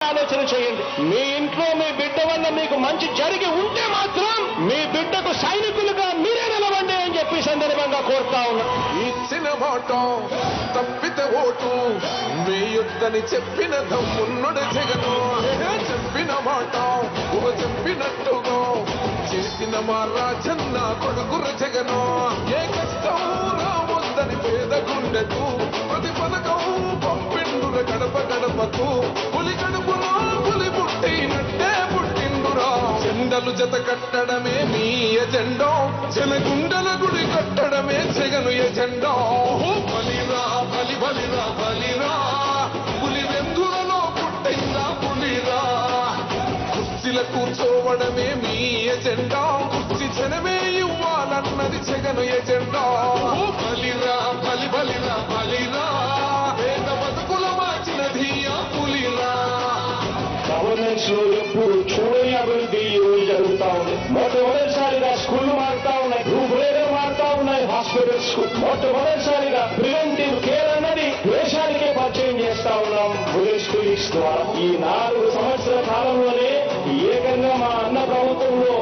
ఆలోచన చేయండి. మీ ఇంట్లో మీ బిడ్డ వల్ల మీకు మంచి జరిగి ఉంటే మాత్రం మీ బిడ్డకు సైనికులుగా మీరే నిలవండి అని చెప్పి సందర్భంగా కోరుతా ఉన్నా. ఇచ్చిన మాట తప్పితే ఓటు వేయొద్దని చెప్పిన దమ్మున్నడు జగను. చెప్పిన మాట చెప్పినట్టుగా చేసిన మా రాజన్న కొడుకుర జగను. ఏ కష్టం రావద్దని పేద గుండెకు ప్రతి పథకం పంపిండుర గడప గడపకు. పులి కడుపులో పులి పుట్టినట్టే పుట్టిండురా. జెండలు జత కట్టడమే మీ ఎజెండా, జనగుండల గుడి కట్టడమే జగను ఎజెండా. బలిరా బలి బలిరా బలిరా, పులి వెందులలో పుట్టిందా పులిరా. కుర్చీల కూర్చోవడమే మీ ఎజెండా, కుర్చీ జనమే ఇవ్వాలన్నది జగను ఎజెండా. బలిరా బలి బలిరా బలిరా, పేద బతుకుల మార్చినది ఆ పులిరా. గవర్నెన్స్ లో ఎప్పుడు చూడని అభివృద్ధి ఈ రోజు జరుగుతా ఉంది. మొట్టమొదటిసారిగా స్కూళ్లు మారుతా ఉన్నాయి, రూపురేఖలు మారుతా ఉన్నాయి, హాస్పిటల్స్ మొట్టమొదటిసారిగా ప్రివెంటివ్ కేర్ అన్నది దేశానికే పరిచయం చేస్తా ఉన్నాం విలేజ్ క్లినిక్స్ ద్వారా. ఈ 4 సంవత్సరాల కాలంలోనే ఏకంగా మా అన్న ప్రభుత్వంలో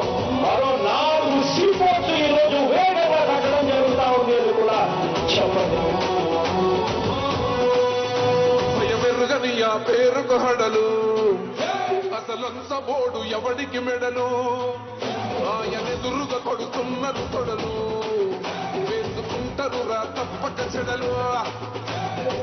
మరో 4 సీపోర్ట్స్ ఈ రోజు వేగంగా కట్టడం జరుగుతా ఉంది అని కూడా చెప్పండి. భయమెరుగని ఆ పేరుకు హడలు, అసలంత బోడు ఎవడికి మెడలు. ఆయనెదురుగా కొడుతున్నారు తొడలు, వేసుకుంటారు రా తప్పక చెడలు.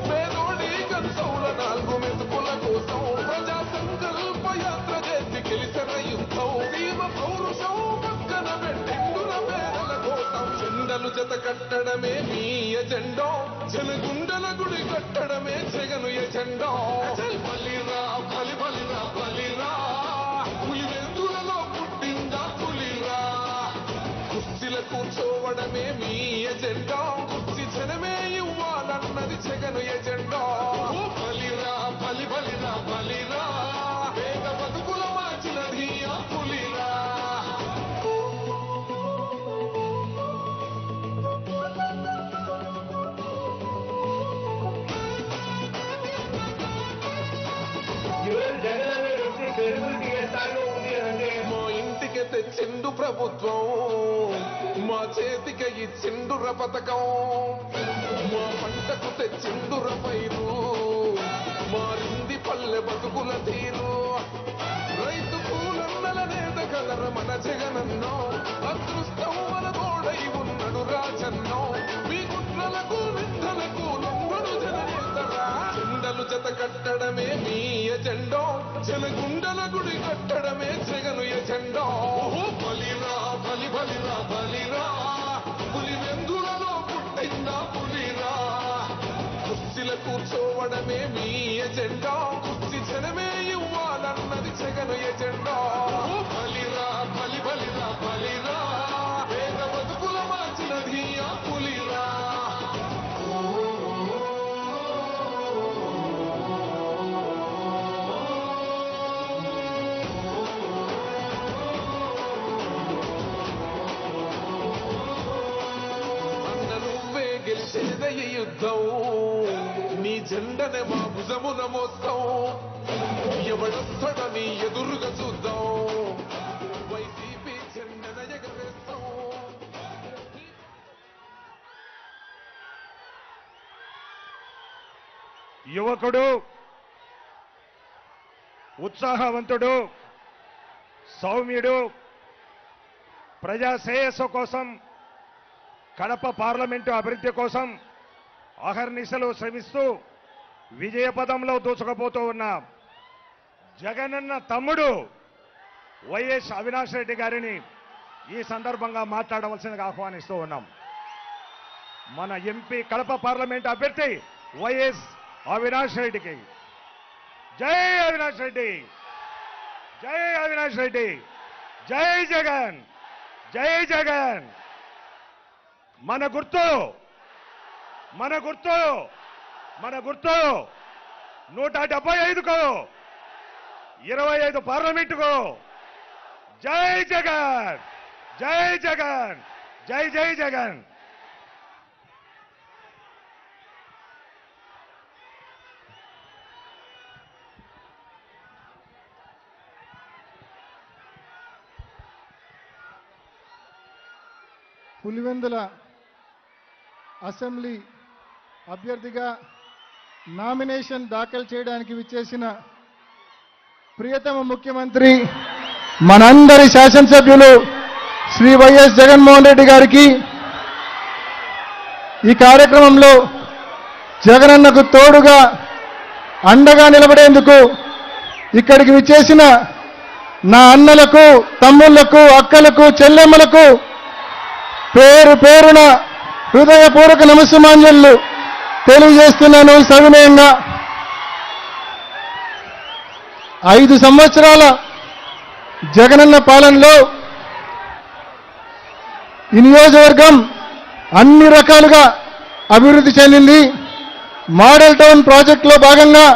పేదోడి కంచౌల 4 మెతుకుల కోసం ప్రజా సంకల్ప యాత్ర చేసి గెలిచిన యుద్ధం. సీమ పౌరుషం పక్కన పెట్టిండుల పేదల కోసం. జెండలు జత కట్టడమే మీ ఎజెండా, జనగుండల గుడి కట్టడమే జగను ఎజెండా. బలిరా బలి బలిరా బలిరా, పులి వెందులలో పుట్టిందా పులిరా. కుర్చీల కూర్చోవడమే మీ ఎజెండా, కుర్చీ జనమే ఇవ్వాలన్నది జగను ఎజెండా. బలిరా బలి బలిరా బలిరా, పేద బతుకుల మార్చినది ఆ పులిరా. మా ఇంటికి తెచ్చిండు ప్రభుత్వం, మా చేతికి ఇచ్చిండుర పథకం. మా పంటకు తెచ్చిండుర పైరు, మారింది పల్లె బతుకుల తీరు. రైతు పూలన్నల నేత కలర మన జగనన్నో, అదృష్టం మన తోడై ఉన్నడు రాజన్నో. మీ కుట్రలకు నిందలకు లొంగడు జననేతరా. జెండలు జత కట్టడమే మీ ఎజెండా, జనగుండల గుడి కట్టడమే జగను ఎజెండా. బలిరా బలి బలిరా బలిరా, పులి వెందులలో పుట్టిందా పులిరా. కుర్చీల కూర్చోవడమే మీ ఎజెండా, కుర్చీ జనమే ఇవ్వాలన్నది జగను ఎజెండా. బలిరా బలి బలిరా బలిరా, పేద బతుకుల మార్చినది ఆ పులిరా. గెలిచేదయ్య యుద్ధం, నీ జెండనే మా భుజమున మోస్తాం. ఎవడొస్తాడని ఎదురుగా చూద్దాం, వైసీపీ జెండన ఎగరేస్తాం. యువకుడు, ఉత్సాహవంతుడు, సౌమ్యుడు, ప్రజా శ్రేయస్సు కోసం, కడప పార్లమెంటు అభివృద్ధి కోసం అహర్నిశలు శ్రమిస్తూ విజయపదంలో దూసుకుపోతూ ఉన్న జగనన్న తమ్ముడు వైఎస్ అవినాష్ రెడ్డి గారిని ఈ సందర్భంగా మాట్లాడవలసిందిగా ఆహ్వానిస్తూ ఉన్నాం. మన ఎంపీ కడప పార్లమెంటు అభ్యర్థి వైఎస్ అవినాష్ రెడ్డికి. జై అవినాష్ రెడ్డి, జై అవినాష్ రెడ్డి, జై జగన్, జై జగన్. మన గుర్తు మన గుర్తు మన గుర్తు 175కు 25 పార్లమెంటుకు. జై జగన్, జై జగన్, జై జై జగన్. పులివెందుల అసెంబ్లీ అభ్యర్థిగా నామినేషన్ దాఖలు చేయడానికి విచ్చేసిన ప్రియతమ ముఖ్యమంత్రి మనందరి శాసనసభ్యులు శ్రీ వైఎస్ జగన్మోహన్ రెడ్డి గారికి ఈ కార్యక్రమంలో జగనన్నకు తోడుగా అండగా నిలబడేందుకు ఇక్కడికి విచ్చేసిన నా అన్నలకు, తమ్ముళ్లకు, అక్కలకు, చెల్లెమ్మలకు పేరు పేరున హృదయపూర్వక నమస్సుమాంజలు తెలియజేస్తున్నాను. సవినయంగా 5 సంవత్సరాల జగనన్న పాలనలో ఈ నియోజకవర్గం అన్ని రకాలుగా అభివృద్ధి చెందింది. మోడల్ టౌన్ ప్రాజెక్టులో భాగంగా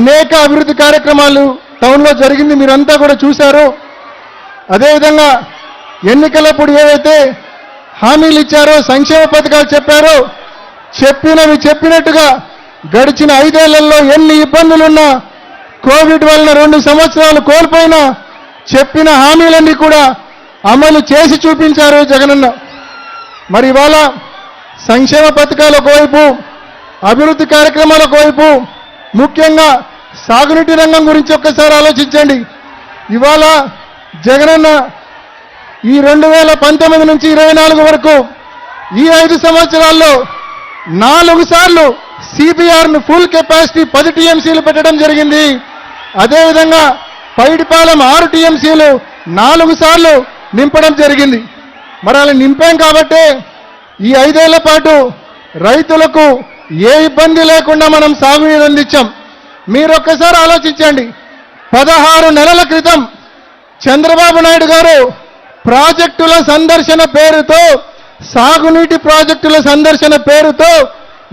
అనేక అభివృద్ధి కార్యక్రమాలు టౌన్లో జరిగింది, మీరంతా కూడా చూశారు. అదేవిధంగా ఎన్నికలప్పుడు ఏవైతే హామీలు ఇచ్చారో, సంక్షేమ పథకాలు చెప్పారో, చెప్పినవి చెప్పినట్టుగా గడిచిన 5 ఏళ్లలో ఎన్ని ఇబ్బందులున్నా, కోవిడ్ వలన 2 సంవత్సరాలు కోల్పోయినా చెప్పిన హామీలన్నీ కూడా అమలు చేసి చూపించారు జగనన్న. మరి ఇవాళ సంక్షేమ పథకాలు ఒకవైపు, అభివృద్ధి కార్యక్రమాలు ఒకవైపు, ముఖ్యంగా సాగునీటి రంగం గురించి ఒక్కసారి ఆలోచించండి. ఇవాళ జగనన్న ఈ 2019 నుంచి 24 వరకు ఈ 5 సంవత్సరాల్లో 4 సార్లు సిబిఆర్ను ఫుల్ కెపాసిటీ 10 టీఎంసీలు పెట్టడం జరిగింది. అదేవిధంగా పైడిపాలెం 6 టీఎంసీలు 4 సార్లు నింపడం జరిగింది. మరి అలా నింపాం కాబట్టే ఈ 5 ఏళ్ల పాటు రైతులకు ఏ ఇబ్బంది లేకుండా మనం సాగునీరు అందించాం. మీరొక్కసారి ఆలోచించండి. 16 నెలల క్రితం చంద్రబాబు నాయుడు గారు ప్రాజెక్టుల సందర్శన పేరుతో, సాగునీటి ప్రాజెక్టుల సందర్శన పేరుతో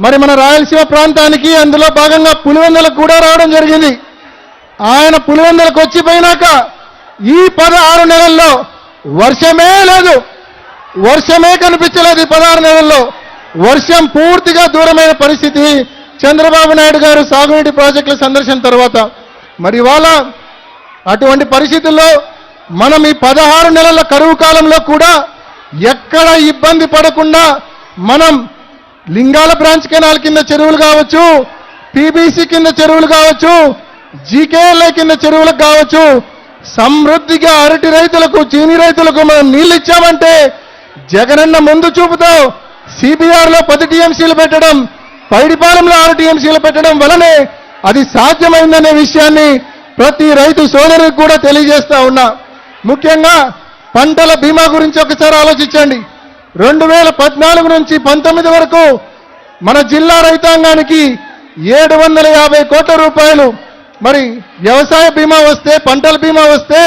మరి మన రాయలసీమ ప్రాంతానికి, అందులో భాగంగా పులివెందులకు కూడా రావడం జరిగింది. ఆయన పులివెందులకు వచ్చిపోయినాక ఈ 16 నెలల్లో వర్షమే లేదు, వర్షమే కనిపించలేదు. ఈ 16 నెలల్లో వర్షం పూర్తిగా దూరమైన పరిస్థితి చంద్రబాబు నాయుడు గారు సాగునీటి ప్రాజెక్టుల సందర్శన తర్వాత. మరి ఇవాళ అటువంటి పరిస్థితుల్లో మనం ఈ 16 నెలల కరువు కాలంలో కూడా ఎక్కడ ఇబ్బంది పడకుండా మనం లింగాల బ్రాంచ్ కెనాల్ కింద చెరువులు కావచ్చు, పీబీసీ కింద చెరువులు కావచ్చు, జీకేఎల్ఐ కింద చెరువులకు కావచ్చు, సమృద్ధిగా అరటి రైతులకు, చీని రైతులకు మనం నీళ్ళు ఇచ్చామంటే జగనన్న ముందు చూపుతో సిబిఆర్లో 10 టీఎంసీలు పెట్టడం, పైడిపాలెంలో 6 టీఎంసీలు పెట్టడం వలనే అది సాధ్యమైందనే విషయాన్ని ప్రతి రైతు సోదరులకు కూడా తెలియజేస్తా ఉన్నా. ముఖ్యంగా పంటల బీమా గురించి ఒకసారి ఆలోచించండి. 2014 నుంచి 19 వరకు మన జిల్లా రైతాంగానికి 750 కోట్ల రూపాయలు మరి వ్యవసాయ బీమా వస్తే, పంటల బీమా వస్తే,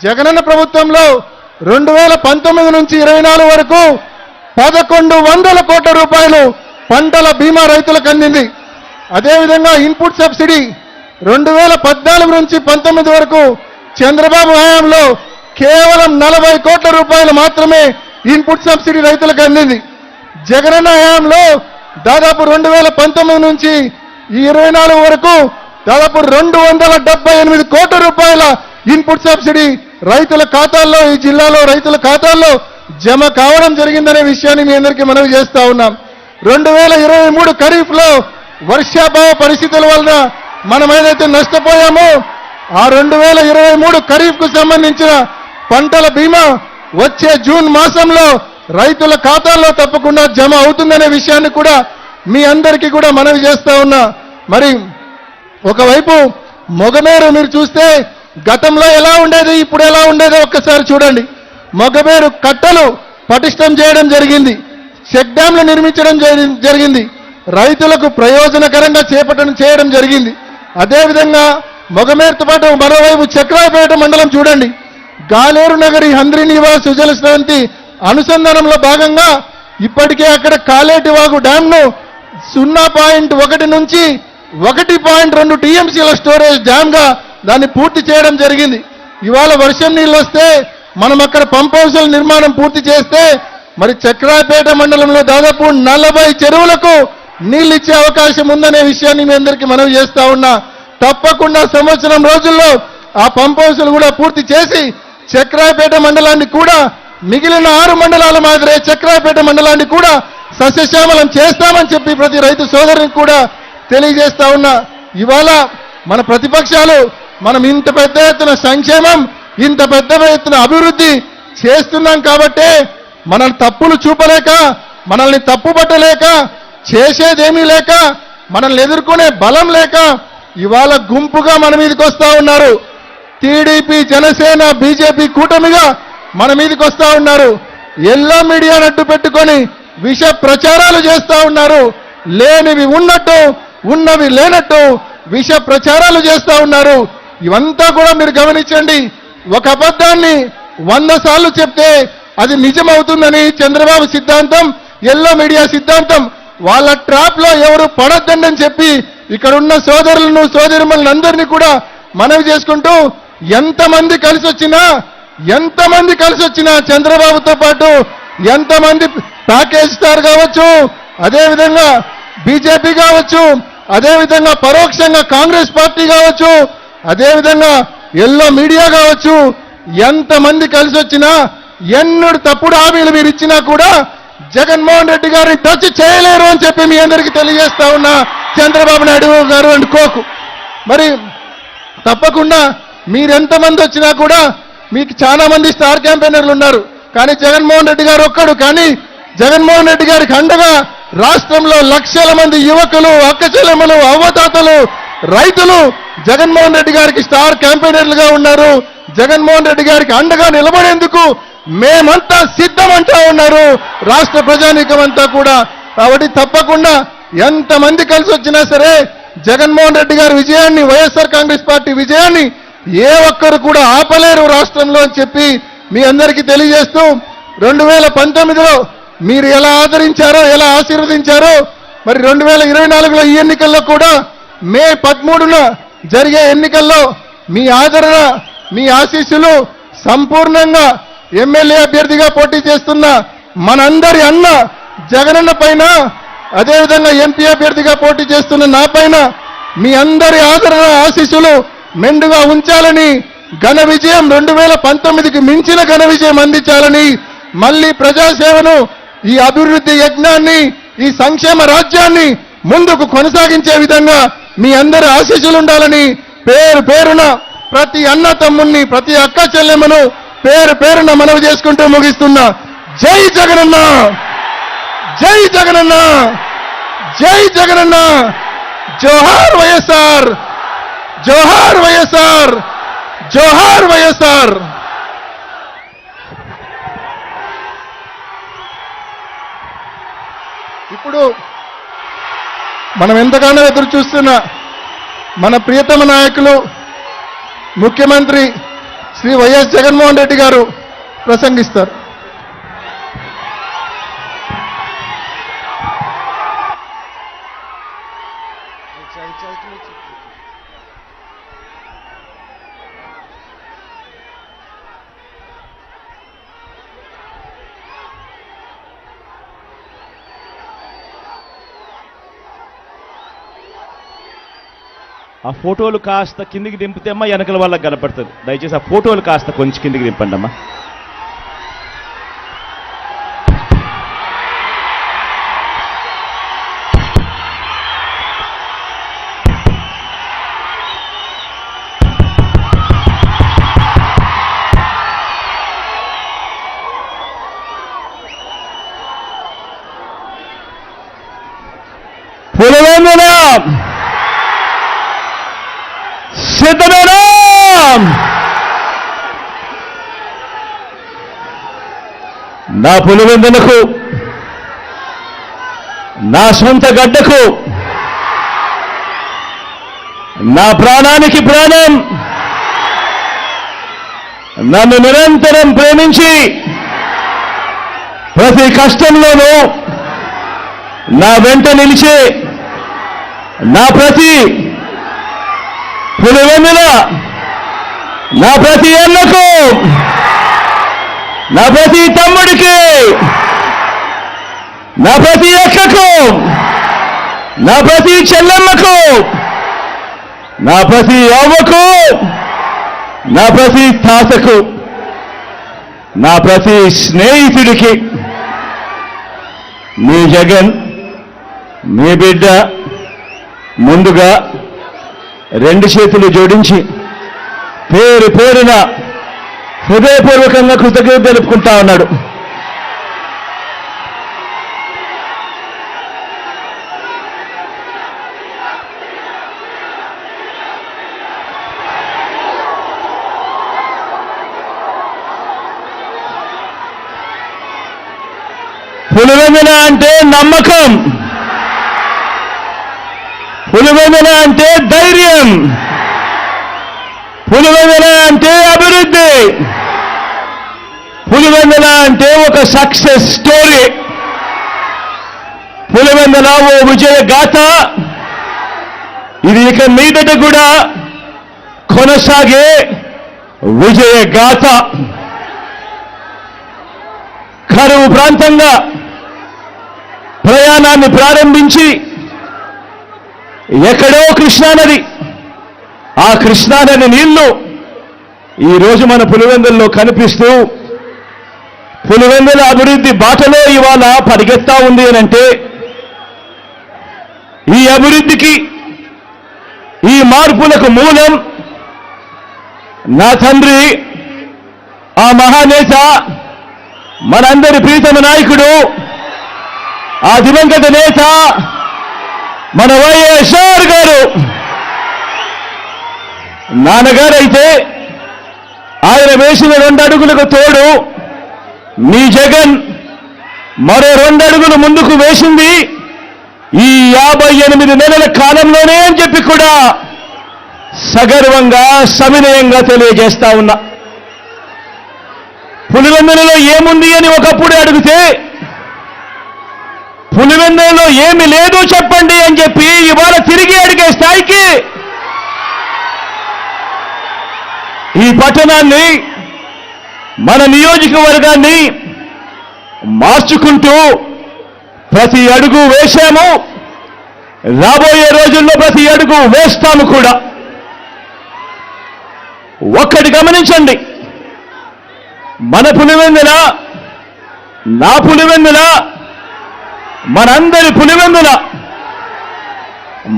జగనన్న ప్రభుత్వంలో 2019 నుంచి 24 వరకు 1100 కోట్ల రూపాయలు పంటల బీమా రైతులకు అందింది. అదేవిధంగా ఇన్పుట్ సబ్సిడీ 2014 నుంచి 19 వరకు చంద్రబాబు హయాంలో కేవలం 40 కోట్ల రూపాయలు మాత్రమే ఇన్పుట్ సబ్సిడీ రైతులకు అందింది. జగనన్న హయాంలో దాదాపు 2019 నుంచి ఈ 24 వరకు దాదాపు 278 కోట్ల రూపాయల ఇన్పుట్ సబ్సిడీ రైతుల ఖాతాల్లో, ఈ జిల్లాలో రైతుల ఖాతాల్లో జమ కావడం జరిగిందనే విషయాన్ని మీ అందరికీ మనవి చేస్తా ఉన్నాం. 2023 ఖరీఫ్లో వర్షాభావ పరిస్థితుల వలన మనం ఏదైతే నష్టపోయామో ఆ 2023 ఖరీఫ్కు సంబంధించిన పంటల బీమా వచ్చే జూన్ మాసంలో రైతుల ఖాతాల్లో తప్పకుండా జమ అవుతుందనే విషయాన్ని కూడా మీ అందరికీ కూడా మనవి చేస్తా ఉన్నా. మరి ఒకవైపు మొగమేరు మీరు చూస్తే గతంలో ఎలా ఉండేది, ఇప్పుడు ఎలా ఉండేదో ఒక్కసారి చూడండి. మొగమేరు కట్టలు పటిష్టం చేయడం జరిగింది, చెక్ డ్యాంలు నిర్మించడం జరిగింది, రైతులకు ప్రయోజనకరంగా చేయడం జరిగింది. అదేవిధంగా మొగమేరుతో పాటు మరోవైపు చక్రాయపేట మండలం చూడండి, గాలేరు నగరి హంద్రి నివాస్ సుజల స్రవంతి అనుసంధానంలో భాగంగా ఇప్పటికే అక్కడ కాలేటి వాగు డ్యాంను 0.1 నుంచి 1.2 టీఎంసీల స్టోరేజ్ డ్యామ్గా దాన్ని పూర్తి చేయడం జరిగింది. ఇవాళ వర్షం నీళ్ళు వస్తే మనం అక్కడ పంప్ హౌస్ల నిర్మాణం పూర్తి చేస్తే మరి చక్రాయపేట మండలంలో దాదాపు 40 చెరువులకు నీళ్ళు ఇచ్చే అవకాశం ఉందనే విషయాన్ని మీ అందరికీ మనవి చేస్తా ఉన్నా. తప్పకుండా సంవత్సరం రోజుల్లో ఆ పంప్ హౌస్లు కూడా పూర్తి చేసి చక్రాయపేట మండలాన్ని కూడా మిగిలిన 6 మండలాల మాదిరే చక్రాపేట మండలాన్ని కూడా సస్యశ్యామలం చేస్తామని చెప్పి ప్రతి రైతు సోదరునికి కూడా తెలియజేస్తా ఉన్నా. ఇవాళ మన ప్రతిపక్షాలు మనం ఇంత పెద్ద ఎత్తున సంక్షేమం, ఇంత పెద్ద ఎత్తున అభివృద్ధి చేస్తున్నాం కాబట్టే మన తప్పులు చూపలేక, మనల్ని తప్పుపట్టలేక, చేసేదేమీ లేక, మనల్ని ఎదుర్కొనే బలం లేక ఇవాళ గుంపుగా మన మీదకి వస్తా ఉన్నారు. టీడీపీ, జనసేన, బీజేపీ కూటమిగా మన మీదకి వస్తా ఉన్నారు. ఎల్లో మీడియాను అడ్డు పెట్టుకొని విష ప్రచారాలు చేస్తా ఉన్నారు. లేనివి ఉన్నట్టు, ఉన్నవి లేనట్టు విష ప్రచారాలు చేస్తా ఉన్నారు. ఇవంతా కూడా మీరు గమనించండి. ఒక అబద్ధాన్ని 100 సార్లు చెప్తే అది నిజమవుతుందని చంద్రబాబు సిద్ధాంతం, ఎల్లో మీడియా సిద్ధాంతం. వాళ్ళ ట్రాప్ లో ఎవరు పడొద్దని చెప్పి ఇక్కడున్న సోదరులను, సోదరిమణులను అందరినీ కూడా మనవి చేసుకుంటూ, ఎంతమంది కలిసి వచ్చినా చంద్రబాబుతో పాటు ఎంతమంది ప్యాకేజ్ స్టార్ కావచ్చు, అదేవిధంగా బీజేపీ కావచ్చు, అదేవిధంగా పరోక్షంగా కాంగ్రెస్ పార్టీ కావచ్చు, అదేవిధంగా ఎల్లో మీడియా కావచ్చు, ఎంతమంది కలిసి వచ్చినా, ఎన్నడు తప్పుడు హామీలు మీరు ఇచ్చినా కూడా జగన్మోహన్ రెడ్డి గారిని టచ్ చేయలేరు అని చెప్పి మీ అందరికీ తెలియజేస్తా ఉన్నా. చంద్రబాబు నాయుడు గారు అండ్ కోకు మరి తప్పకుండా మీరెంతమంది వచ్చినా కూడా మీకు చాలా మంది స్టార్ క్యాంపెయినర్లు ఉన్నారు. కానీ జగన్మోహన్ రెడ్డి గారు ఒక్కడు. కానీ జగన్మోహన్ రెడ్డి గారికి అండగా రాష్ట్రంలో లక్షల మంది యువకులు, అక్కచెల్లెమ్మలు, అవ్వతాతలు, రైతులు జగన్మోహన్ రెడ్డి గారికి స్టార్ క్యాంపెయినర్లుగా ఉన్నారు. జగన్మోహన్ రెడ్డి గారికి అండగా నిలబడేందుకు మేమంతా సిద్ధమంటా ఉన్నారు రాష్ట్ర ప్రజానీకం అంతా కూడా. కాబట్టి తప్పకుండా ఎంతమంది కలిసి వచ్చినా సరే జగన్మోహన్ రెడ్డి గారి విజయాన్ని, వైఎస్ఆర్ కాంగ్రెస్ పార్టీ విజయాన్ని ఏ ఒక్కరు కూడా ఆపలేరు రాష్ట్రంలో అని చెప్పి మీ అందరికీ తెలియజేస్తూ, 2019లో మీరు ఎలా ఆదరించారో, ఎలా ఆశీర్వదించారో, మరి 2024లో ఈ ఎన్నికల్లో కూడా మే 13న జరిగే ఎన్నికల్లో మీ ఆదరణ, మీ ఆశీస్సులు సంపూర్ణంగా ఎమ్మెల్యే అభ్యర్థిగా పోటీ చేస్తున్న మనందరి అన్న జగనన్న పైన, అదేవిధంగా ఎంపీ అభ్యర్థిగా పోటీ చేస్తున్న నా పైన మీ అందరి ఆదరణ, ఆశీస్సులు మెండుగా ఉంచాలని, ఘన విజయం 2019కి మించిన ఘన విజయం అందించాలని, మళ్ళీ ప్రజాసేవను, ఈ అభివృద్ధి యజ్ఞాన్ని, ఈ సంక్షేమ రాజ్యాన్ని ముందుకు కొనసాగించే విధంగా మీ అందరి ఆశీస్సులు ఉండాలని పేరు పేరున ప్రతి అన్న తమ్ముణ్ణి, ప్రతి అక్క చెల్లెమ్మను పేరు పేరున మనవి చేసుకుంటూ ముగిస్తున్నా. జై జగనన్న, జై జగనన్న, జై జగనన్న, జోహార్ వైఎస్ఆర్, జోహార్ వైఎస్ఆర్, జోహార్ వైఎస్ఆర్. ఇప్పుడు మనం ఎంతగానో ఎదురు చూస్తున్న మన ప్రియతమ నాయకులు ముఖ్యమంత్రి శ్రీ వైఎస్ జగన్మోహన్ రెడ్డి గారు ప్రసంగిస్తారు. ఆ ఫోటోలు కాస్త కిందికి దింపితే అమ్మా వెనకల వాళ్ళకి కనపడుతుంది. దయచేసి ఆ ఫోటోలు కాస్త కొంచెం కిందికి దింపండి అమ్మా. పులివెందుల సిద్ధమేనా? నా పులివెందులకు, నా సొంత గడ్డకు, నా ప్రాణానికి ప్రాణం, నన్ను నిరంతరం ప్రేమించి ప్రతి కష్టంలోనూ నా వెంట నిలిచే నా ప్రతి పులివెందుల, నా ప్రతి అన్నకు, నా ప్రతి తమ్ముడికి, నా ప్రతి అక్కకు, నా ప్రతి చెల్లెమ్మకు, నా ప్రతి అవ్వకు, నా ప్రతి తాతకు, నా ప్రతి స్నేహితుడికి మీ జగన్ మీ బిడ్డ ముందుగా రెండు చేతులు జోడించి పేరు పేరున హృదయపూర్వకంగా కృతజ్ఞత తెలుపుకుంటా ఉన్నాడు. పులివెందుల అంటే నమ్మకం, పులివెందుల అంటే ధైర్యం, పులివెందుల అంటే అభివృద్ధి, పులివెందుల అంటే ఒక సక్సెస్ స్టోరీ, పులివెందుల ఓ విజయ గాథ. ఇది ఇక మీదట కూడా కొనసాగే విజయ గాథ. కరువు ప్రాంతంగా ప్రయాణాన్ని ప్రారంభించి ఎక్కడో కృష్ణానది, ఆ కృష్ణానది నీళ్లు ఈరోజు మన పులివెందుల్లో కనిపిస్తూ పులివెందుల అభివృద్ధి బాటలో ఇవాళ పరిగెత్తా ఉంది అనంటే, ఈ అభివృద్ధికి ఈ మార్పులకు మూలం నా తండ్రి, ఆ మహానేత, మనందరి ప్రీతమ నాయకుడు, ఆ దివంగత నేత మన వైఎస్ఆర్ గారు. నాన్నగారైతే ఆయన వేసిన 2 అడుగులకు తోడు మీ జగన్ మరో 2 అడుగులు ముందుకు వేసింది ఈ 58 నెలల కాలంలోనే అని చెప్పి కూడా సగర్వంగా సవినయంగా తెలియజేస్తా ఉన్నా. పులివెందులలో ఏముంది అని ఒకప్పుడు అడిగితే, పులివెందులలో ఏమి లేదు చెప్పండి అని చెప్పి ఇవాళ తిరిగి అడిగే స్థాయికి ఈ పట్టణాన్ని, మన నియోజకవర్గాన్ని మార్చుకుంటూ ప్రతి అడుగు వేశాము. రాబోయే రోజుల్లో ప్రతి అడుగు వేస్తాము కూడా. ఒక్కటి గమనించండి, మన పులివెందుల, నా పులివెందుల, మనందరి పులివెందుల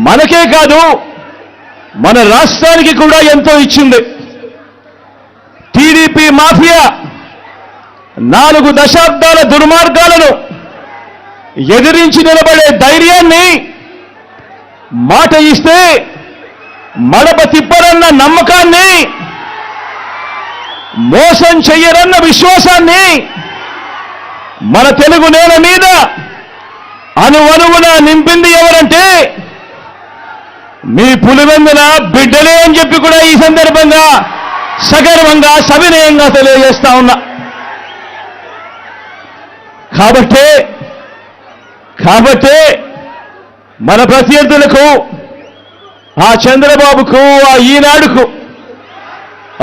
మనకే కాదు మన రాష్ట్రానికి కూడా ఎంతో ఇచ్చింది. టీడీపీ మాఫియా 4 దశాబ్దాల దుర్మార్గాలను ఎదిరించి నిలబడే ధైర్యాన్ని, మాట ఇస్తే మడప తిప్పరన్న నమ్మకాన్ని, మోసం చెయ్యరన్న విశ్వాసాన్ని మన తెలుగు నేల మీద అణువణువున నింపింది ఎవరంటే మీ పులివెందుల బిడ్డలే అని చెప్పి కూడా ఈ సందర్భంగా సగర్వంగా సవినయంగా తెలియజేస్తా ఉన్నా. కాబట్టే మన ప్రత్యర్థులకు, ఆ చంద్రబాబుకు, ఆ ఈనాడుకు,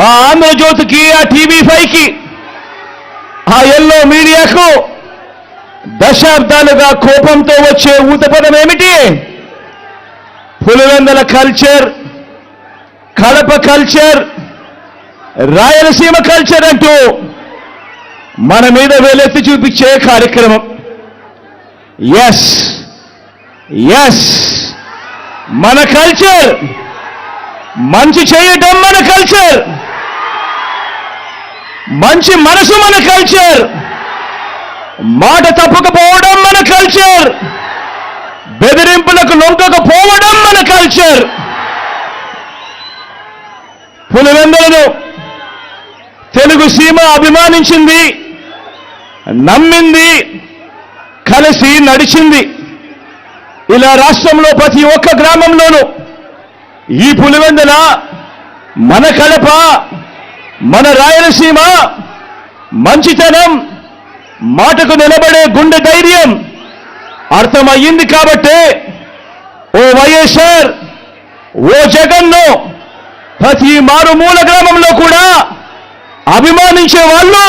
ఆ ఆంధ్రజ్యోతికి, ఆ టీవీ5కి, ఆ ఎల్లో మీడియాకు దశాబ్దాలుగా కోపంతో వచ్చే ఊతపదం ఏమిటి? Pulivendula culture, Kadapa culture, Rayalaseema culture అంటూ మన మీద వేలెత్తి చూపించే కార్యక్రమం. ఎస్, మన కల్చర్, మంచి చేయటం మన కల్చర్, మంచి మనసు మన కల్చర్, మాట తప్పకపోవడం మన కల్చర్, బెదిరింపులకు లొంగకపోవడం మన కల్చర్. పులివెందులను తెలుగు సీమ అభిమానించింది, నమ్మింది, కలిసి నడిచింది. ఇలా రాష్ట్రంలో ప్రతి ఒక్క గ్రామంలోనూ ఈ పులివెందుల, మన కడప, మన రాయలసీమ మంచితనం, మాటకు నిలబడే గుండె ధైర్యం అర్థమయ్యింది. కాబట్టే ఓ వైఎస్ఆర్, ఓ జగన్ను ప్రతి మారుమూల గ్రామంలో కూడా అభిమానించే వాళ్ళు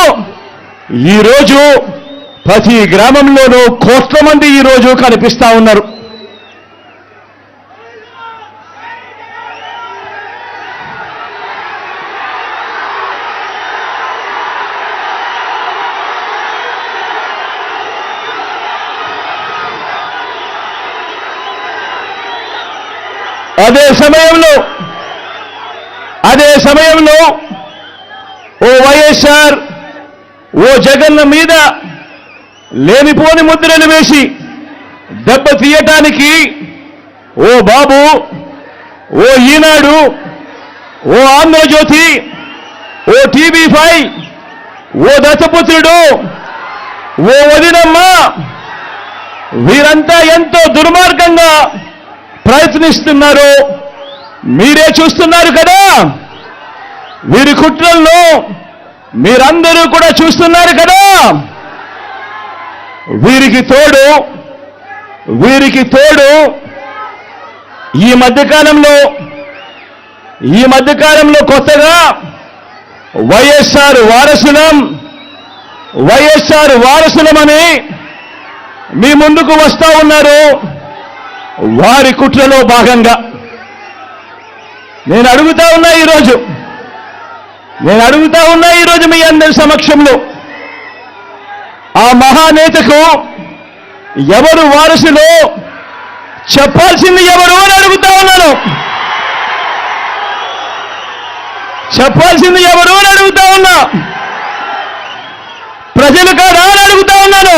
ఈరోజు ప్రతి గ్రామంలోనూ కోట్ల మంది ఈరోజు కనిపిస్తా ఉన్నారు. అదే సమయంలో ఓ వైఎస్ఆర్ ఓ జగన్న మీద లేనిపోని ముద్రలు వేసి దెబ్బ తీయటానికి ఓ బాబు, ఓ ఈనాడు, ఓ ఆంధ్రజ్యోతి, ఓ TV5, ఓ దత్తపుత్రుడు, ఓ వదినమ్మ, వీరంతా ఎంతో దుర్మార్గంగా ప్రయత్నిస్తున్నారో మీరే చూస్తున్నారు కదా. వీరి కుట్రలను మీరందరూ కూడా చూస్తున్నారు కదా. వీరికి తోడు ఈ మధ్యకాలంలో కొత్తగా వైఎస్ఆర్ వారసులమని మీ ముందుకు వస్తా ఉన్నారు. వారి కుట్రలో భాగంగా నేను అడుగుతా ఉన్నా ఈరోజు మీ అందరి సమక్షంలో, ఆ మహానేతకు ఎవరు వారసులో చెప్పాల్సింది ఎవరు అని అడుగుతా ఉన్నాను. చెప్పాల్సింది ఎవరు అని అడుగుతా ఉన్నా. ప్రజలు కాదా అని అడుగుతా ఉన్నాను.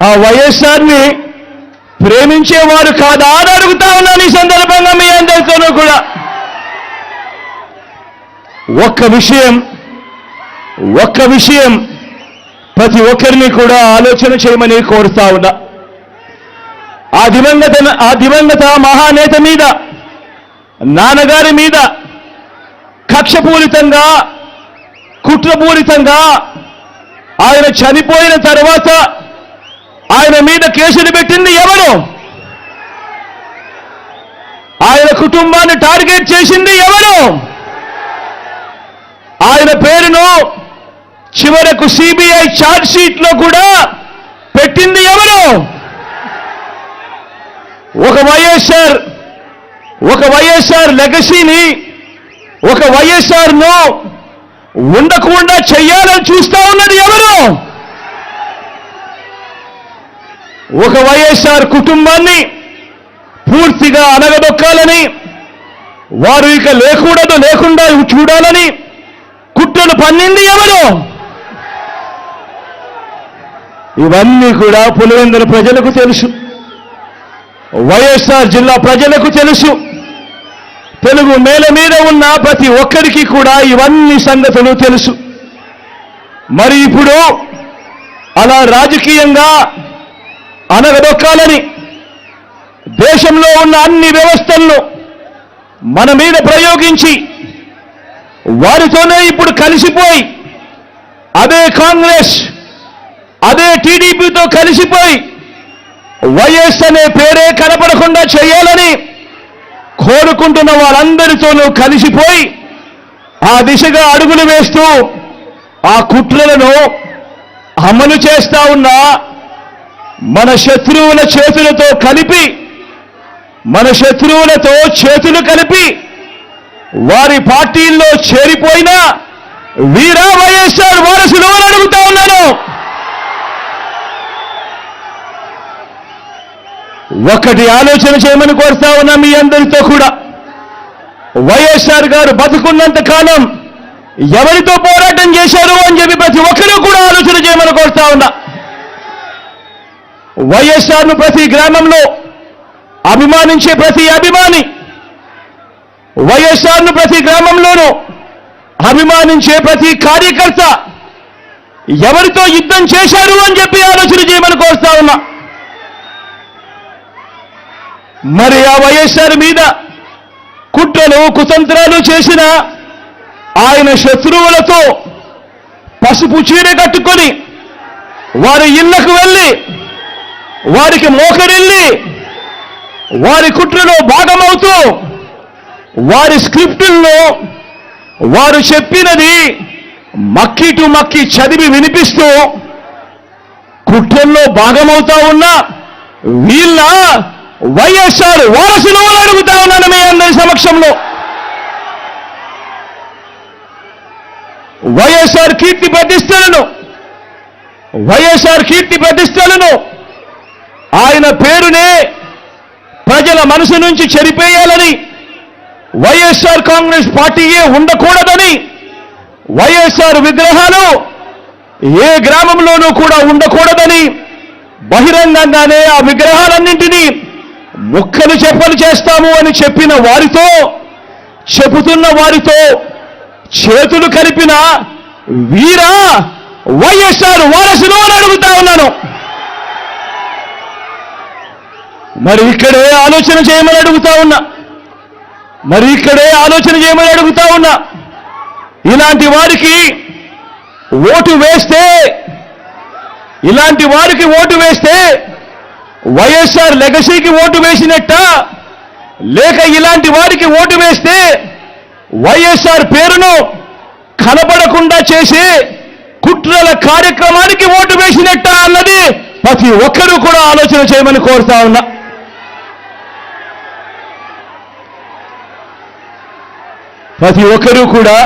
ఆ వైఎస్ఆర్ని ప్రేమించేవారు కాదా అని అడుగుతా ఉన్నాను. ఈ సందర్భంగా మీ అందరితోనూ కూడా ఒక్క విషయం ప్రతి ఒక్కరిని కూడా ఆలోచన చేయమని కోరుతా ఉన్నా. ఆ దివంగత మహానేత మీద, నాన్నగారి మీద కక్షపూరితంగా, కుట్రపూరితంగా ఆయన చనిపోయిన తర్వాత ఆయన మీద కేసులు పెట్టింది ఎవరు? ఆయన కుటుంబాన్ని టార్గెట్ చేసింది ఎవరు? ఆయన పేరును చివరకు సిబిఐ ఛార్జ్ షీట్లో కూడా పెట్టింది ఎవరు? ఒక వైఎస్ఆర్ లెగసీని, ఒక వైఎస్ఆర్ను ఉండకుండా చెయ్యాలని చూస్తా ఉన్నది ఎవరు? ఒక వైఎస్ఆర్ కుటుంబాన్ని పూర్తిగా అనగదొక్కాలని, వారు ఇక లేకుండా చూడాలని కుట్రలు పన్నింది ఎవరు? ఇవన్నీ కూడా పులివెందుల ప్రజలకు తెలుసు, వైఎస్ఆర్ జిల్లా ప్రజలకు తెలుసు. తెలుగు నేల మీద ఉన్న ప్రతి ఒక్కరికి కూడా ఇవన్నీ సంగతులు తెలుసు. మరి ఇప్పుడు అలా రాజకీయంగా అనగదొక్కాలని దేశంలో ఉన్న అన్ని వ్యవస్థలను మన మీద ప్రయోగించి వారితోనే ఇప్పుడు కలిసిపోయి, అదే కాంగ్రెస్, అదే టీడీపీతో కలిసిపోయి వైఎస్ అనే పేరే కనపడకుండా చేయాలని కోరుకుంటున్న వాళ్ళందరితోనూ కలిసిపోయి ఆ దిశగా అడుగులు వేస్తూ ఆ కుట్రలను అమలు చేస్తా ఉన్న మన శత్రువుల చేతులతో చేతులు కలిపి వారి పార్టీల్లో చేరిపోయిన వీరా వైఎస్ఆర్ వారసులు అని అడుగుతా ఉన్నాను. ఒకటి ఆలోచన చేయమని కోరుతా ఉన్నా మీ అందరితో కూడా. వైఎస్ఆర్ గారు బతుకున్నంత కాలం ఎవరితో పోరాటం చేశారు అని చెప్పి ప్రతి ఒక్కరూ కూడా ఆలోచన చేయమని కోరుతా ఉన్నా. వైఎస్ఆర్ను ప్రతి గ్రామంలో అభిమానించే ప్రతి అభిమాని, వైఎస్ఆర్ను ప్రతి గ్రామంలోనూ అభిమానించే ప్రతి కార్యకర్త ఎవరితో యుద్ధం చేశారు అని చెప్పి ఆలోచన చేయమని కోరుతా ఉన్నా. మరి ఆ వైఎస్ఆర్ మీద కుట్రలు కుతంత్రాలు చేసిన ఆయన శత్రువులతో పసుపు చీర కట్టుకొని వారి ఇళ్లకు వెళ్ళి వారికి మోకరిల్లి వారి కుట్రలో భాగమవుతూ వారి స్క్రిప్టుల్లో వారు చెప్పినది మక్కి టు మక్కి చదివి వినిపిస్తూ కుట్రల్లో భాగమవుతా ఉన్న వీళ్ళ వైఎస్ఆర్ వారసులు అని అడుగుతా ఉన్నాను మీ అందరి సమక్షంలో. వైఎస్ఆర్ కీర్తి ప్రతిష్టలను ఆయన పేరునే ప్రజల మనసు నుంచి చెరిపేయాలని, వైఎస్ఆర్ కాంగ్రెస్ పార్టీయే ఉండకూడదని, వైఎస్ఆర్ విగ్రహాలు ఏ గ్రామంలోనూ కూడా ఉండకూడదని బహిరంగంగానే ఆ విగ్రహాలన్నింటినీ ముక్కలు చెప్పలు చేస్తాము అని చెప్పిన వారితో, చెబుతున్న వారితో చేతులు కలిపిన వీరా వైఎస్ఆర్ వారసులు అని అడుగుతా ఉన్నాను. మరి ఇక్కడే ఆలోచన చేయమని అడుగుతా ఉన్నా. ఇలాంటి వారికి ఓటు వేస్తే వైఎస్ఆర్ లెగసీకి ఓటు వేసినట్ట, లేక ఇలాంటి వారికి ఓటు వేస్తే వైఎస్ఆర్ పేరును కనబడకుండా చేసే కుట్రల కార్యక్రమానికి ఓటు వేసినట్ట అన్నది ప్రతి ఒక్కరూ కూడా ఆలోచన చేయమని కోరుతా ఉన్నా. ప్రతి ఒక్కరూ కూడా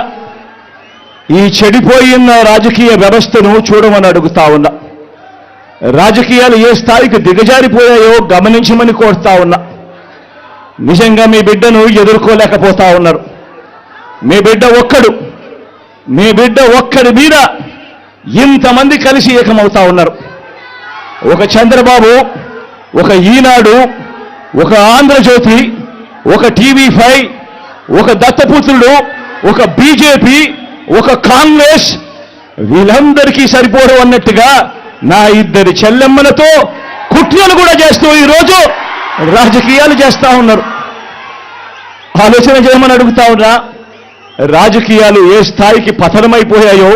ఈ చెడిపోయిన రాజకీయ వ్యవస్థను చూడమని అడుగుతా ఉన్నా. రాజకీయాలు ఏ స్థాయికి దిగజారిపోయాయో గమనించమని కోరుతా ఉన్నా. నిజంగా మీ బిడ్డను ఎదుర్కోలేకపోతా ఉన్నారు. మీ బిడ్డ ఒక్కడి మీద ఇంతమంది కలిసి ఏకమవుతా ఉన్నారు. ఒక చంద్రబాబు, ఒక ఈనాడు, ఒక ఆంధ్రజ్యోతి, ఒక టీవీ5, ఒక దత్తపుత్రుడు, ఒక బీజేపీ, ఒక కాంగ్రెస్, వీళ్ళందరికీ సరిపోరు అన్నట్టుగా నా ఇద్దరి చెల్లెమ్మలతో కుట్రలు కూడా చేస్తూ ఈరోజు రాజకీయాలు చేస్తా ఉన్నారు. ఆలోచన చేయమని అడుగుతా ఉన్నా. రాజకీయాలు ఏ స్థాయికి పతనమైపోయాయో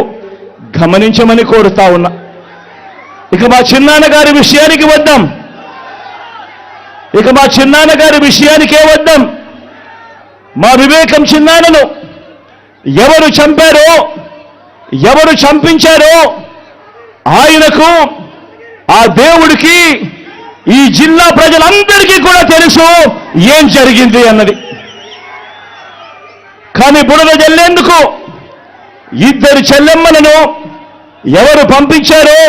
గమనించమని కోరుతా ఉన్నా. ఇక మా చిన్నాన్నగారి విషయానికే వద్దాం. మా వివేకం చిన్నాన్నను ఎవరు చంపారో, ఎవరు చంపించారో ఆయనకు, ఆ దేవుడికి, ఈ జిల్లా ప్రజలందరికీ కూడా తెలుసు ఏం జరిగింది అన్నది. కానీ బురద జల్లేందుకు ఇద్దరు చెల్లెమ్మలను ఎవరు పంపించారో,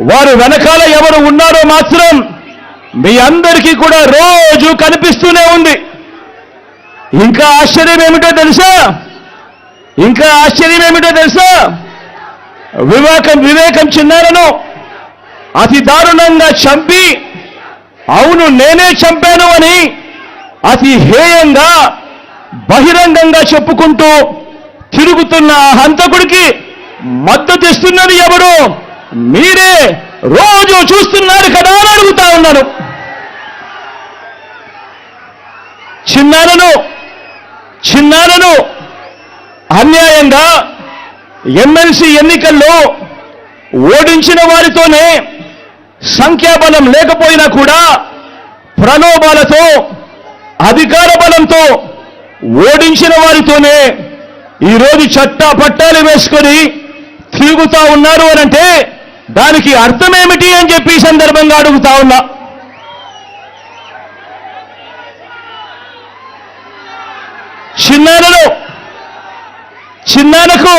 వారు వెనకాల ఎవరు ఉన్నారో మాత్రం మీ అందరికీ కూడా రోజు కనిపిస్తూనే ఉంది. ఇంకా ఆశ్చర్యం ఏమిటో తెలుసా? వివేకం చిన్నారను అతి దారుణంగా చంపి, అవును నేనే చంపాను అని అతి హేయంగా బహిరంగంగా చెప్పుకుంటూ తిరుగుతున్న ఆ హంతకుడికి మద్దతు ఇస్తున్నది ఎవరు? మీరే రోజు చూస్తున్నారు కదా అని అడుగుతా ఉన్నాను. చిన్నారను అన్యాయంగా ఎమ్మెల్సీ ఎన్నికల్లో ఓడించిన వారితోనే, సంఖ్యాబలం లేకపోయినా కూడా ప్రలోభాలతో, అధికార బలంతో ఓడించిన వారితోనే ఈరోజు చట్టా పట్టాలు వేసుకొని తిరుగుతా ఉన్నారు అనంటే దానికి అర్థమేమిటి అని చెప్పి ఈ సందర్భంగా అడుగుతా ఉన్నా. చిన్నానకు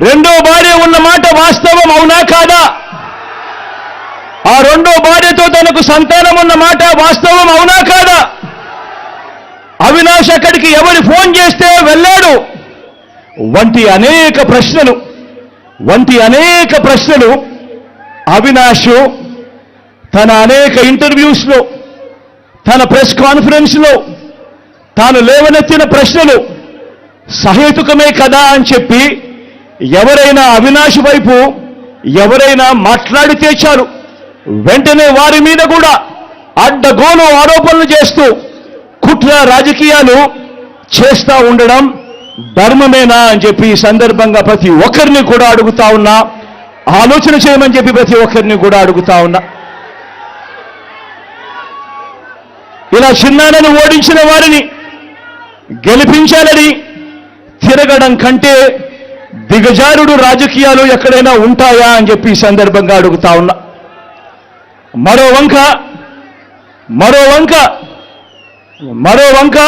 రెండో భార్య ఉన్న మాట వాస్తవం అవునా కాదా? ఆ రెండో భార్యతో తనకు సంతానం ఉన్న మాట వాస్తవం అవునా కాదా? అవినాష్ అక్కడికి ఎవరు ఫోన్ చేస్తే వెళ్ళాడు వంటి అనేక ప్రశ్నలు అవినాష్ తన అనేక ఇంటర్వ్యూస్లో, తన ప్రెస్ కాన్ఫరెన్స్లో తాను లేవనెత్తిన ప్రశ్నలు సహేతుకమే కదా అని చెప్పి ఎవరైనా అవినాష్ వైపు ఎవరైనా మాట్లాడితే చాలు వెంటనే వారి మీద కూడా అడ్డగోలు ఆరోపణలు చేస్తూ కుట్ర రాజకీయాలు చేస్తా ఉండడం ధర్మమేనా అని చెప్పి ఈ సందర్భంగా ప్రతి ఒక్కరిని కూడా అడుగుతా ఉన్నా. ఆలోచన చేయమని చెప్పి ప్రతి ఒక్కరిని కూడా అడుగుతా ఉన్నా. ఇలా చిన్నాన్నను ఓడించిన వారిని గెలిపించాలని తిరగడం కంటే దిగజారుడు రాజకీయాలు ఎక్కడైనా ఉంటాయా అని చెప్పి ఈ సందర్భంగా అడుగుతా ఉన్నా. మరో వంక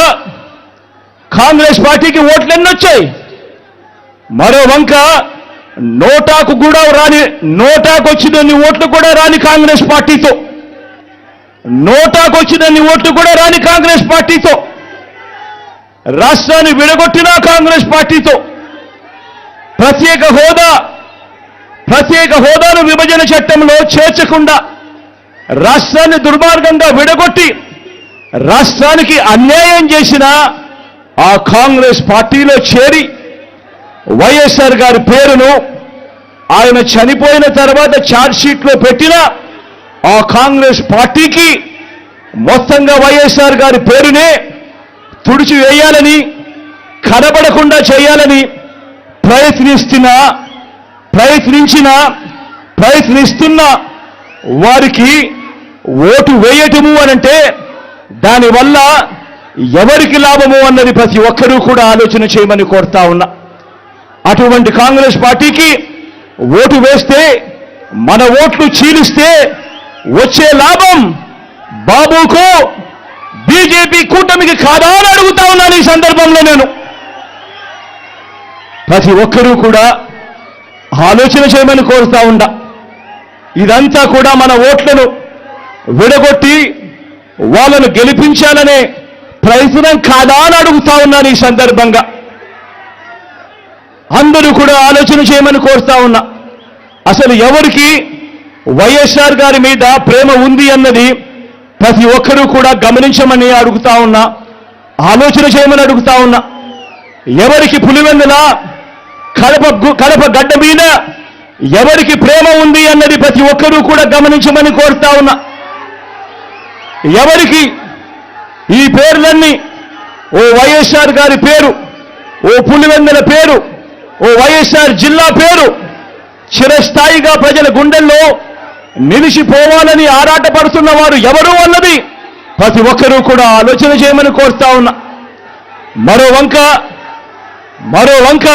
కాంగ్రెస్ పార్టీకి ఓట్లు ఎన్నొచ్చాయి. మరో వంక నోటాకు వచ్చిన ఓట్లు కూడా రాని కాంగ్రెస్ పార్టీతో నోటాకొచ్చినన్ని ఓట్లు కూడా రాని కాంగ్రెస్ పార్టీతో, రాష్ట్రాన్ని విడగొట్టిన కాంగ్రెస్ పార్టీతో, ప్రత్యేక హోదాను విభజన చట్టంలో చేర్చకుండా రాష్ట్రాన్ని దుర్మార్గంగా విడగొట్టి రాష్ట్రానికి అన్యాయం చేసిన ఆ కాంగ్రెస్ పార్టీలో చేరి వైఎస్ఆర్ గారి పేరును ఆయన చనిపోయిన తర్వాత ఛార్జ్షీట్లో పెట్టిన ఆ కాంగ్రెస్ పార్టీకి మొత్తంగా వైఎస్ఆర్ గారి పేరునే తుడిచివేయాలని, కనబడకుండా చేయాలని ప్రయత్నిస్తున్న వారికి ఓటు వేయటము అనంటే దానివల్ల ఎవరికి లాభము అన్నది ప్రతి ఒక్కరూ కూడా ఆలోచన చేయమని కోరుతా ఉన్నా. అటువంటి కాంగ్రెస్ పార్టీకి ఓటు వేస్తే, మన ఓట్లు చీలిస్తే వచ్చే లాభం బాబుకు, బీజేపీ కూటమికి కాదా అని అడుగుతా ఉన్నాను. ఈ సందర్భంలో నేను ప్రతి ఒక్కరూ కూడా ఆలోచన చేయమని కోరుతా ఉన్నా. ఇదంతా కూడా మన ఓట్లను విడగొట్టి వాళ్ళను గెలిపించాలనే ప్రయత్నం కాదా అని అడుగుతా ఉన్నాను. ఈ సందర్భంగా అందరూ కూడా ఆలోచన చేయమని కోరుతా ఉన్నా. అసలు ఎవరికి వైఎస్ఆర్ గారి మీద ప్రేమ ఉంది అన్నది ప్రతి ఒక్కరూ కూడా గమనించమని అడుగుతా ఉన్నా, ఆలోచన చేయమని అడుగుతా ఉన్నా. ఎవరికి పులివెందుల కడప గడ్డ మీద ఎవరికి ప్రేమ ఉంది అన్నది ప్రతి ఒక్కరూ కూడా గమనించమని కోరుతా ఉన్నా. ఎవరికి ఈ పేర్లన్నీ, ఓ వైఎస్ఆర్ గారి పేరు, ఓ పులివెందుల పేరు, ఓ వైఎస్ఆర్ జిల్లా పేరు చిరస్థాయిగా ప్రజల గుండెల్లో నిలిచిపోవాలని ఆరాటపడుతున్న వారు ఎవరు అన్నది ప్రతి ఒక్కరూ కూడా ఆలోచన చేయమని కోరుతా ఉన్నా. మరో వంక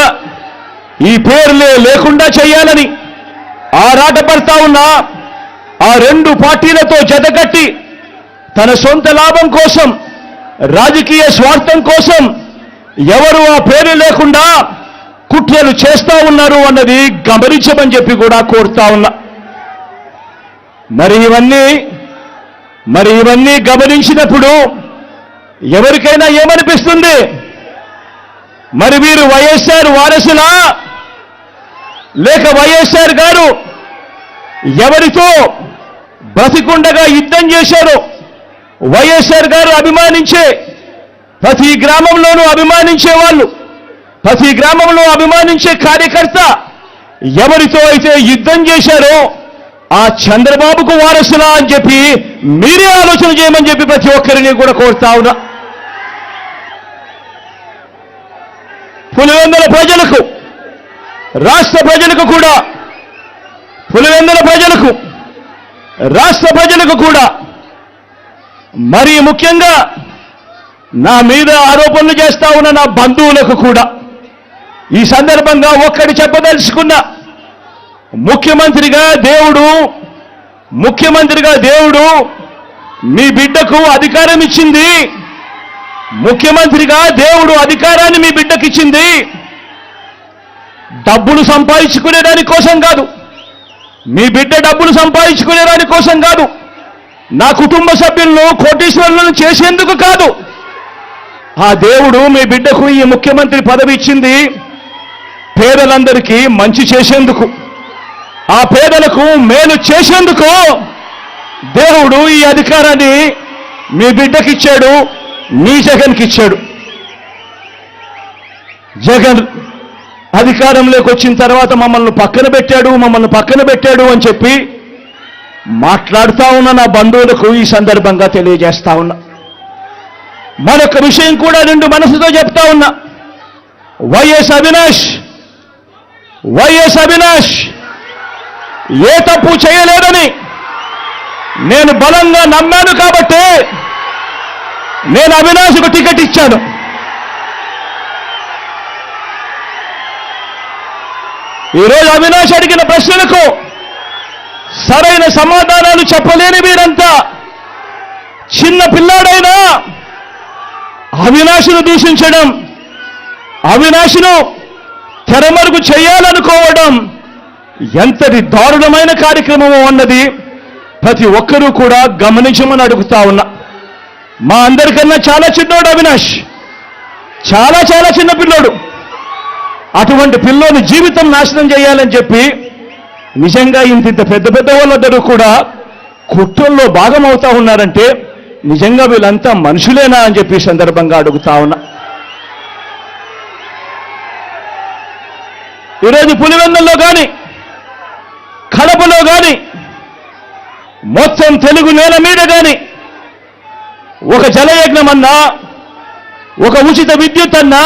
ఈ పేర్లే లేకుండా చేయాలని ఆరాటపడతా ఉన్నా ఆ రెండు పార్టీలతో జతకట్టి తన సొంత లాభం కోసం, రాజకీయ స్వార్థం కోసం ఎవరు ఆ పేరు లేకుండా కుట్రలు చేస్తా ఉన్నారు అన్నది గమనించమని చెప్పి కూడా కోరుతా ఉన్నా. మరి ఇవన్నీ గమనించినప్పుడు ఎవరికైనా ఏమనిపిస్తుంది? మరి వీరు వైఎస్ఆర్ వారసులా, లేక వైఎస్ఆర్ గారు ఎవరితో బ్రతికుండగా యుద్ధం చేశారో, వైఎస్ఆర్ గారు అభిమానించే ప్రతి గ్రామంలోనూ అభిమానించే వాళ్ళు, ప్రతి గ్రామంలో అభిమానించే కార్యకర్త ఎవరితో అయితే యుద్ధం చేశారో ఆ చంద్రబాబుకు వారసులా అని చెప్పి మీరే ఆలోచన చేయమని చెప్పి ప్రతి ఒక్కరిని కూడా కోరుతా ఉన్నా. పులివెందుల ప్రజలకు, రాష్ట్ర ప్రజలకు కూడా, పులివెందుల ప్రజలకు, రాష్ట్ర ప్రజలకు కూడా, మరీ ముఖ్యంగా నా మీద ఆరోపణలు చేస్తా ఉన్న నా బంధువులకు కూడా ఈ సందర్భంగా ఒక్కటి చెప్పదలుచుకున్నా. ముఖ్యమంత్రిగా దేవుడు మీ బిడ్డకు అధికారం ఇచ్చింది. ముఖ్యమంత్రిగా దేవుడు అధికారాన్ని మీ బిడ్డకి ఇచ్చింది డబ్బులు సంపాదించుకునే దాని కోసం కాదు, మీ బిడ్డ డబ్బులు సంపాదించుకునే దాని కోసం కాదు, నా కుటుంబ సభ్యులను కోటీశ్వరులను చేసేందుకు కాదు. ఆ దేవుడు మీ బిడ్డకు ఈ ముఖ్యమంత్రి పదవి ఇచ్చింది పేదలందరికీ మంచి చేసేందుకు, ఆ పేదలకు మేలు చేసేందుకు దేవుడు ఈ అధికారాన్ని మీ బిడ్డకిచ్చాడు, మీ జగన్కి ఇచ్చాడు. జగన్ అధికారంలోకి వచ్చిన తర్వాత మమ్మల్ని పక్కన పెట్టాడు అని చెప్పి మాట్లాడుతా ఉన్న నా బంధువులకు ఈ సందర్భంగా తెలియజేస్తా ఉన్నా. మరొక విషయం కూడా నిండు మనసుతో చెప్తా ఉన్నా. వైఎస్ అవినాష్ ఏ తప్పు చేయలేదని నేను బలంగా నమ్మాను కాబట్టి నేను అవినాష్కు టికెట్ ఇచ్చాను. ఈరోజు అవినాష్ అడిగిన ప్రశ్నలకు సరైన సమాధానాలు చెప్పలేని వీరంతా చిన్న పిల్లాడైనా అవినాష్ను దూషించడం, అవినాష్ను తెరమరుగు చేయాలనుకోవడం ఎంతటి దారుణమైన కార్యక్రమమో అన్నది ప్రతి ఒక్కరూ కూడా గమనించమని అడుగుతా ఉన్నా. మా అందరికన్నా చాలా చిన్నోడు అవినాష్, చాలా చాలా చిన్న పిల్లోడు. అటువంటి పిల్లోని జీవితం నాశనం చేయాలని చెప్పి నిజంగా ఇంత పెద్ద పెద్ద వాళ్ళందరూ కూడా కుట్రల్లో భాగం అవుతా ఉన్నారంటే నిజంగా వీళ్ళంతా మనుషులేనా అని చెప్పి సందర్భంగా అడుగుతా ఉన్నా. ఈరోజు పులివెందుల్లో కానీ కడపలో కానీ మొత్తం తెలుగు నేల మీద కానీ ఒక జలయజ్ఞం అన్నా, ఒక ఉచిత విద్యుత్ అన్నా,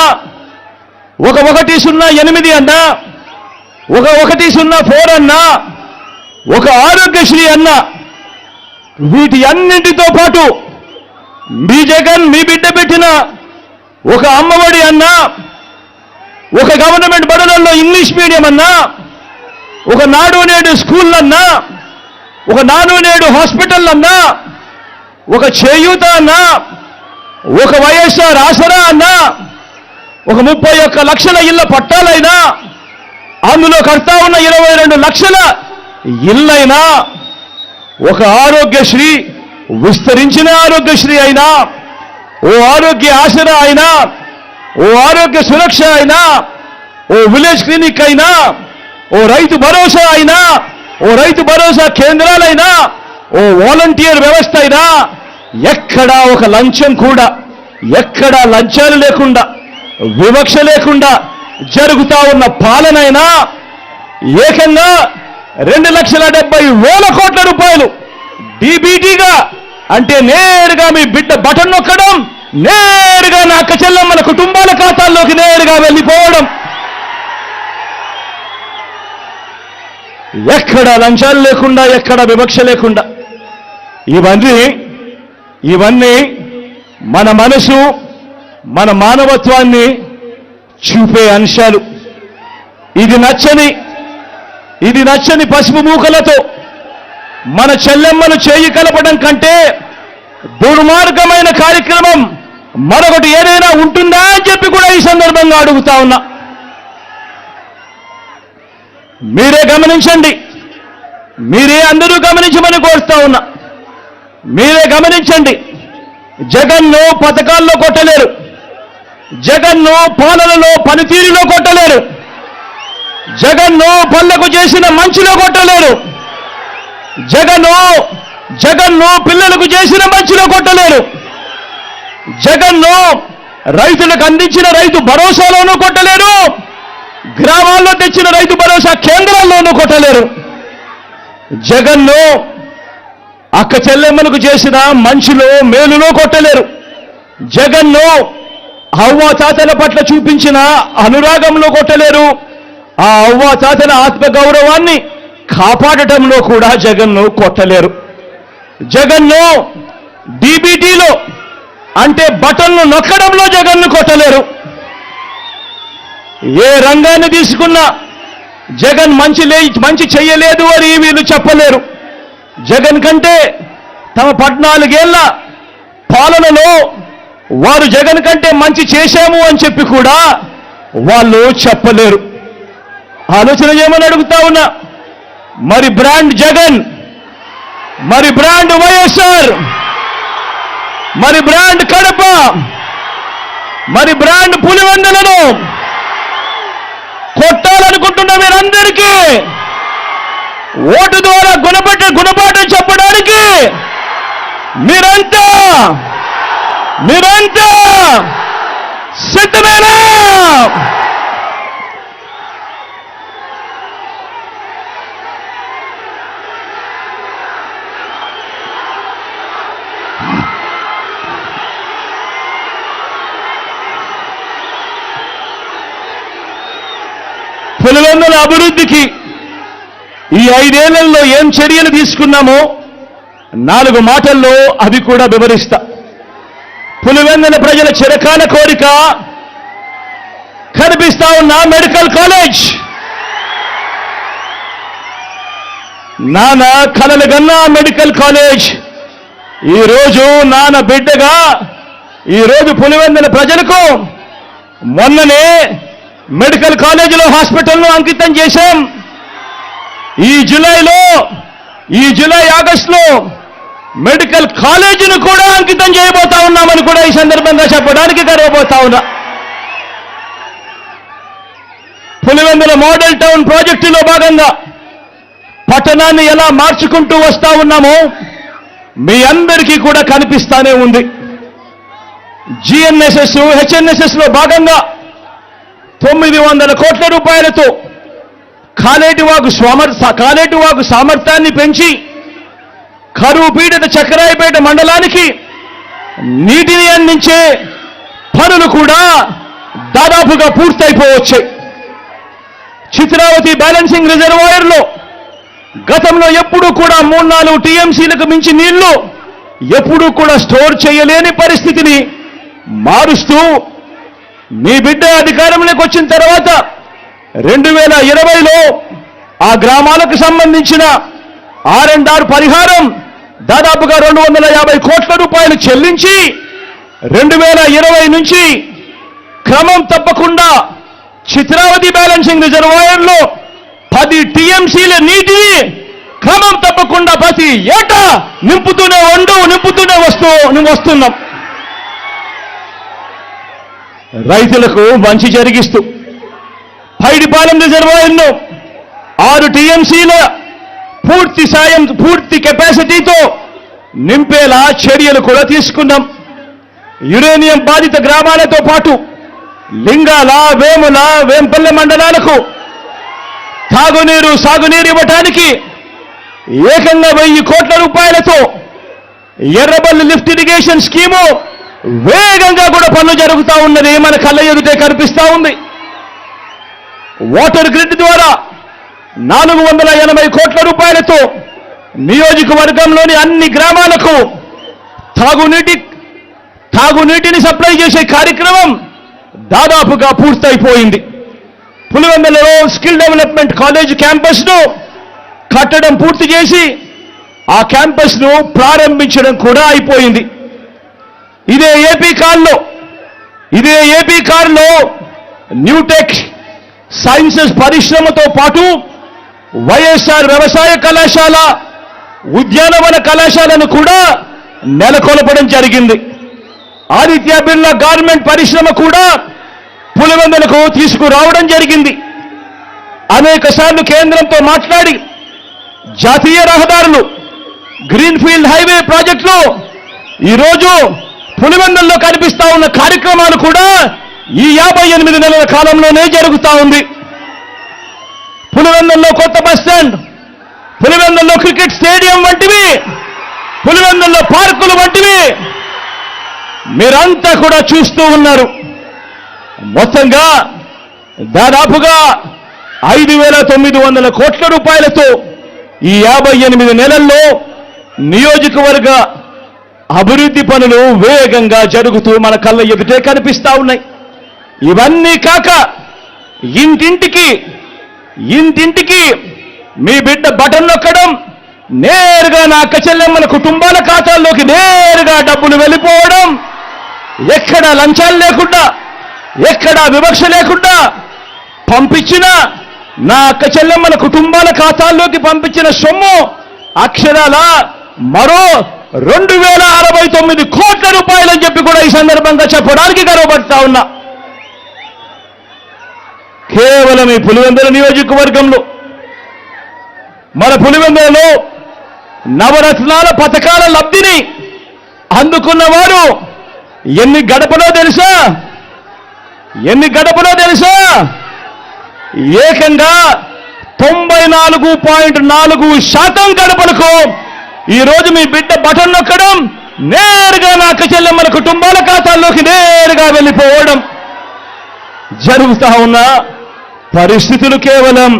ఒక 108 అన్నా, ఒక 104 అన్నా, ఒక ఆరోగ్యశ్రీ అన్నా, వీటి అన్నింటితో పాటు మీ జగన్ మీ బిడ్డ పెట్టిన ఒక అమ్మఒడి అన్నా, ఒక గవర్నమెంట్ బడులలో ఇంగ్లీష్ మీడియం అన్నా, ఒక నాడు నేడు స్కూల్ అన్నా, ఒక నాడు నేడు హాస్పిటల్ అన్నా, ఒక చేయూత అన్నా, ఒక వైఎస్ఆర్ ఆసరా అన్నా, ఒక 31 లక్షల ఇళ్ల పట్టాలైనా, అందులో కడతా ఉన్న 22 లక్షల ఇళ్ళైనా, ఒక ఆరోగ్యశ్రీ విస్తరించిన ఆరోగ్యశ్రీ అయినా, ఓ ఆరోగ్య ఆసరా అయినా, ఓ ఆరోగ్య సురక్ష అయినా, ఓ విలేజ్ క్లినిక్ అయినా, ఓ రైతు భరోసా అయినా, ఓ రైతు భరోసా కేంద్రాలైనా, ఓ వాలంటీర్ వ్యవస్థ అయినా, ఎక్కడా ఒక లంచం కూడా, ఎక్కడా లంచాలు లేకుండా, వివక్ష లేకుండా జరుగుతా ఉన్న పాలనైనా, ఏకంగా 2,70,000 కోట్ల రూపాయలు డీబీటీగా, అంటే నేరుగా మీ బిడ్డ బటన్ నొక్కడం, నేరుగా నా అక్క చెల్లెమ్మల కుటుంబాల ఖాతాల్లోకి నేరుగా వెళ్ళిపోవడం, ఎక్కడ లంచాలు లేకుండా, ఎక్కడ వివక్ష లేకుండా, ఇవన్నీ మన మనసు, మన మానవత్వాన్ని చూపే అంశాలు. ఇది నచ్చని పసుపు మూకలతో మన చెల్లెమ్మలు చేయి కలపడం కంటే దుర్మార్గమైన కార్యక్రమం మరొకటి ఏదైనా ఉంటుందా అని చెప్పి కూడా ఈ సందర్భంగా అడుగుతా ఉన్నా. మీరే గమనించండి, మీరే అందరూ గమనించమని కోరుతా ఉన్నా. మీరే గమనించండి, జగన్ను పథకాల్లో కొట్టలేరు, జగన్ను పాలనలో పనితీరులో కొట్టలేరు, జగన్ను పల్లెకు చేసిన మంచిలో కొట్టలేరు, జగన్ను పిల్లలకు చేసిన మంచిలో కొట్టలేరు, జగన్ను రైతులకు అందించిన రైతు భరోసాలోనూ కొట్టలేరు, గ్రామాల్లో తెచ్చిన రైతు భరోసా కేంద్రాల్లోనూ కొట్టలేరు. జగన్ను అక్క చెల్లెమ్మలకు చేసిన మంచిలో మేలులో కొట్టలేరు. జగన్ను అవ్వా తాతల పట్ల చూపించిన అనురాగంలో కొట్టలేరు. ఆ అవ్వా తాతల ఆత్మగౌరవాన్ని కాపాడటంలో కూడా జగన్ను కొట్టలేరు. జగన్ను డీబీటీలో, అంటే బటన్ను నొక్కడంలో జగన్ను కొట్టలేరు. ఏ రంగాన్ని తీసుకున్నా జగన్ మంచి చెయ్యలేదు అని వీళ్ళు చెప్పలేరు. జగన్ కంటే తమ 14 ఏళ్ల పాలనలో వారు జగన్ కంటే మంచి చేశాము అని చెప్పి కూడా వాళ్ళు చెప్పలేరు. ఆలోచన చేయమని అడుగుతా ఉన్నా. మరి బ్రాండ్ జగన్, మరి బ్రాండ్ వైఎస్ఆర్, మరి బ్రాండ్ కడప, మరి బ్రాండ్ పులివెందులను కొట్టాలనుకుంటున్న మీరందరికీ ఓటు ద్వారా గుణపాఠం చెప్పడానికి మీరంతా సిద్ధమేనా? పులివెందుల అభివృద్ధికి ఈ 5 ఏళ్లలో ఏం చర్యలు తీసుకున్నామో 4 మాటల్లో అవి కూడా వివరిస్తా. పులివెందుల ప్రజల చిరకాల కోరిక కనిపిస్తా ఉన్న మెడికల్ కాలేజ్. నాన్న కలలు గన్నా మెడికల్ కాలేజ్ ఈరోజు నాన్న బిడ్డగా ఈరోజు పులివెందుల ప్రజలకు మొన్ననే మెడికల్ కాలేజీలో హాస్పిటల్ను అంకితం చేశాం. ఈ జూలైలో ఈ జూలై ఆగస్టులో మెడికల్ కాలేజీని కూడా అంకితం చేయబోతా ఉన్నామని కూడా ఈ సందర్భంగా చెప్పడానికి గర్వపోతా ఉన్నా. పులివెందుల మోడల్ టౌన్ ప్రాజెక్టులో భాగంగా పట్టణాన్ని ఎలా మార్చుకుంటూ వస్తా ఉన్నామో మీ అందరికీ కూడా కనిపిస్తానే ఉంది. జిఎన్ఎస్ఎస్, హెచ్ఎన్ఎస్ఎస్ లో భాగంగా 900 కోట్ల రూపాయలతో కాలేటివాగు సామర్థ్యాన్ని పెంచి కరువు పీడిత చక్రాయపేట మండలానికి నీటిని అందించే పనులు కూడా దాదాపుగా పూర్తయిపోవచ్చాయి. చిత్రావతి బ్యాలెన్సింగ్ రిజర్వాయర్లో గతంలో ఎప్పుడూ కూడా 3-4 టీఎంసీలకు మించి నీళ్లు ఎప్పుడూ కూడా స్టోర్ చేయలేని పరిస్థితిని మారుస్తూ మీ బిడ్డ అధికారంలోకి వచ్చిన తర్వాత 2020లో ఆ గ్రామాలకు సంబంధించిన R&R పరిహారం దాదాపుగా 250 కోట్ల రూపాయలు చెల్లించి 2020 నుంచి క్రమం తప్పకుండా చిత్రావతి బ్యాలెన్సింగ్ రిజర్వాయర్లో 10 టీఎంసీల నీటిని క్రమం తప్పకుండా ప్రతి ఏటా నింపుతూనే వస్తున్నాం. రైతులకు మంచి జరిగిస్తూ పైడిపాలెం రిజర్వాయర్లో 6 టీఎంసీల పూర్తి కెపాసిటీతో నింపేలా చర్యలు కూడా తీసుకున్నాం. యురేనియం బాధిత గ్రామాలతో పాటు లింగాల, వేముల, వేంపల్లె మండలాలకు తాగునీరు, సాగునీరు ఇవ్వటానికి ఏకంగా 1000 కోట్ల రూపాయలతో ఎర్రబల్లి లిఫ్ట్ ఇరిగేషన్ స్కీము వేగంగా కూడా పనులు జరుగుతూ ఉన్నది మన కళ్ళ ఎదుటే కనిపిస్తూ ఉంది. వాటర్ గ్రిడ్ ద్వారా 480 కోట్ల రూపాయలతో నియోజకవర్గంలోని అన్ని గ్రామాలకు తాగునీటిని సప్లై చేసే కార్యక్రమం దాదాపుగా పూర్తయిపోయింది. పులివెందులలో స్కిల్ డెవలప్మెంట్ కాలేజ్ క్యాంపస్ను కట్టడం పూర్తి చేసి ఆ క్యాంపస్ను ప్రారంభించడం కూడా అయిపోయింది. ఇదే ఏపీ కారులో న్యూటెక్ సైన్సెస్ పరిశ్రమతో పాటు వైఎస్ఆర్ వ్యవసాయ కళాశాల, ఉద్యానవన కళాశాలను కూడా నెలకొల్పడం జరిగింది. ఆదిత్య బిర్లా గార్మెంట్ పరిశ్రమ కూడా పులివెందులకు తీసుకురావడం జరిగింది. అనేక సార్లు కేంద్రంతో మాట్లాడి జాతీయ రహదారులు, గ్రీన్ఫీల్డ్ హైవే ప్రాజెక్టులు ఈరోజు పులివెందుల్లో కనిపిస్తా ఉన్న కార్యక్రమాలు కూడా ఈ 58 నెలల కాలంలోనే జరుగుతూ ఉంది. పులివెందుల్లో కొత్త బస్టాండ్, పులివెందుల్లో క్రికెట్ స్టేడియం వంటివి, పులివెందుల్లో పార్కులు వంటివి మీరంతా కూడా చూస్తూ ఉన్నారు. మొత్తంగా దాదాపుగా 5,900 కోట్ల రూపాయలతో ఈ 58 నెలల్లో నియోజకవర్గ అభివృద్ధి పనులు వేగంగా జరుగుతూ మన కళ్ళ ఎదుటే కనిపిస్తా ఉన్నాయి. ఇవన్నీ కాక ఇంటింటికి మీ బిడ్డ బటన్ నొక్కడం, నేరుగా నా అక్క చెల్లెమ్మల కుటుంబాల ఖాతాల్లోకి నేరుగా డబ్బులు వెళ్ళిపోవడం, ఎక్కడా లంచాలు లేకుండా, ఎక్కడా వివక్ష లేకుండా పంపించిన నా అక్క చెల్లెమ్మల కుటుంబాల ఖాతాల్లోకి పంపించిన సొమ్ము అక్షరాల మరో 2,069 కోట్ల రూపాయలని చెప్పి కూడా ఈ సందర్భంగా చెప్పడానికి గర్వపడతా ఉన్నా. కేవలం ఈ పులివెందుల నియోజకవర్గంలో, మన పులివెందులలో నవరత్నాల పథకాల లబ్ధిని అందుకున్న వారు ఎన్ని గడపలో తెలుసా? ఏకంగా 94.4% గడపలకు ఈరోజు మీ బిడ్డ బటన్ నొక్కడం, నేరుగా నా అక్క చెల్లెమ్మల కుటుంబాల ఖాతాల్లోకి నేరుగా వెళ్ళిపోవడం జరుగుతా ఉన్న పరిస్థితులు కేవలం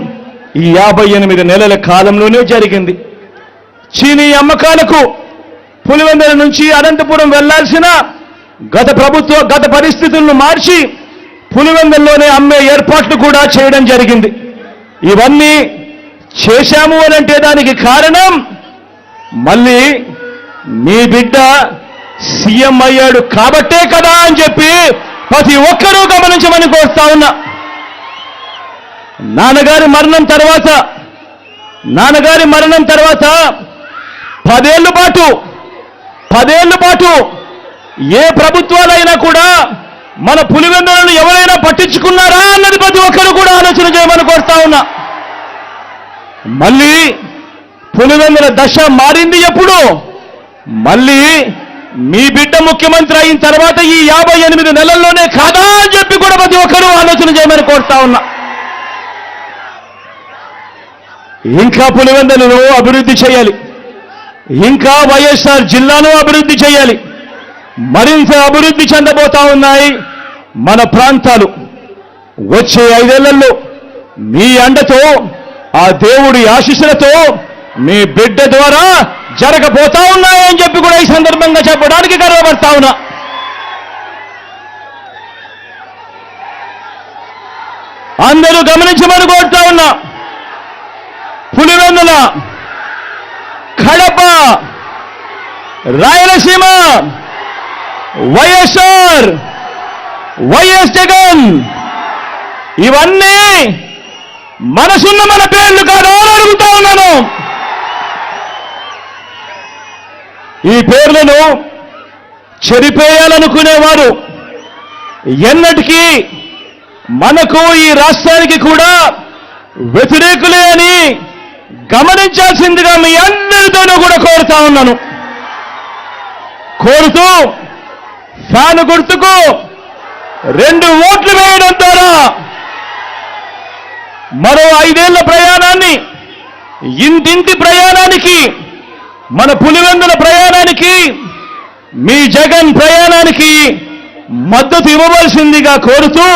ఈ 58 నెలల కాలంలోనే జరిగింది. చీనీ అమ్మకాలకు పులివెందుల నుంచి అనంతపురం వెళ్లాల్సిన గత పరిస్థితులను మార్చి పులివెందుల్లోనే అమ్మే ఏర్పాట్లు కూడా చేయడం జరిగింది. ఇవన్నీ చేశాము అనంటే దానికి కారణం మళ్ళీ మీ బిడ్డ సీఎం అయ్యాడు కాబట్టే కదా అని చెప్పి ప్రతి ఒక్కరూ గమనించమని కోరుతా ఉన్నా. నాన్నగారి మరణం తర్వాత నాన్నగారి మరణం తర్వాత 10 ఏళ్ల పాటు ఏ ప్రభుత్వాలైనా కూడా మన పులివెందులను ఎవరైనా పట్టించుకున్నారా అన్నది ప్రతి ఒక్కరు కూడా ఆలోచన చేయమని కోరుతా ఉన్నా. మళ్ళీ పులివెందుల దశ మారింది ఎప్పుడు? మళ్ళీ మీ బిడ్డ ముఖ్యమంత్రి అయిన తర్వాత ఈ 58 నెలల్లోనే కాదా అని చెప్పి కూడా ప్రతి ఒక్కరూ ఆలోచన చేయమని కోరుతా ఉన్నా. ఇంకా పులివెందులను అభివృద్ధి చేయాలి, ఇంకా వైఎస్ఆర్ జిల్లాను అభివృద్ధి చేయాలి. మరింత అభివృద్ధి చెందబోతా ఉన్నాయి మన ప్రాంతాలు. వచ్చే 5 ఏళ్లలో మీ అండతో, ఆ దేవుడి ఆశీస్సులతో మీ బిడ్డ ద్వారా జరగబోతా ఉన్నాయని చెప్పి కూడా ఈ సందర్భంగా చెప్పడానికి గర్వపడతా ఉన్నా. అందరూ గమనించమని కోరుతా ఉన్నా. పులివెందుల, కడప, రాయలసీమ, వైఎస్ఆర్, వైఎస్ జగన్ ఇవన్నీ మనసున్న మన పేర్లు కాదా అని అడుగుతా ఉన్నాను. ఈ పేర్లను చెరిపేయాలనుకునేవారు ఎన్నటికీ మనకు, ఈ రాష్ట్రానికి కూడా వ్యతిరేకులే అని గమనించాల్సిందిగా మీ అందరితోనూ కూడా కోరుతా ఉన్నాను. కోరుతూ ఫ్యాను గుర్తుకు 2 ఓట్లు వేయడం ద్వారా మరో 5 ఏళ్ల ప్రయాణాన్ని, ఇంటింటి ప్రయాణానికి, మన పులివెందుల ప్రయాణానికి, మీ జగన్ ప్రయాణానికి మద్దతు ఇవ్వవలసిందిగా కోరుతూ,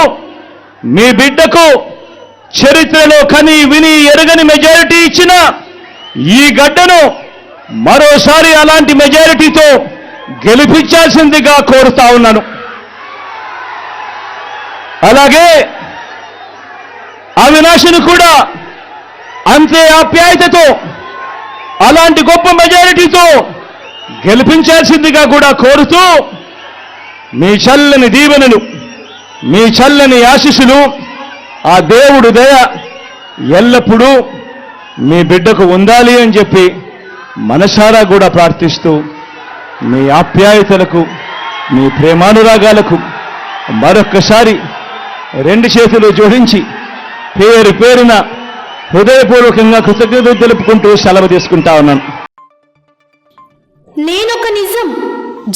మీ బిడ్డకు చరిత్రలో కని విని ఎరగని మెజారిటీ ఇచ్చిన ఈ గడ్డను మరోసారి అలాంటి మెజారిటీతో గెలిపించాల్సిందిగా కోరుతా ఉన్నాను. అలాగే అవినాష్ను కూడా అంతే ఆప్యాయతతో, అలాంటి గొప్ప మెజారిటీతో గెలిపించాల్సిందిగా కూడా కోరుతూ, మీ చల్లని దీవెనలు, మీ చల్లని ఆశీస్సులు, ఆ దేవుడు దయ ఎల్లప్పుడూ మీ బిడ్డకు ఉండాలి అని చెప్పి మనసారా కూడా ప్రార్థిస్తూ, మీ ఆప్యాయతలకు, మీ ప్రేమానురాగాలకు మరొక్కసారి 2 చేతులు జోడించి పేరు పేరున హృదయపూర్వకంగా కృతజ్ఞతలు తెలుపుకుంటూ సెలవు తీసుకుంటా ఉన్నాను. నేనొక నిజం,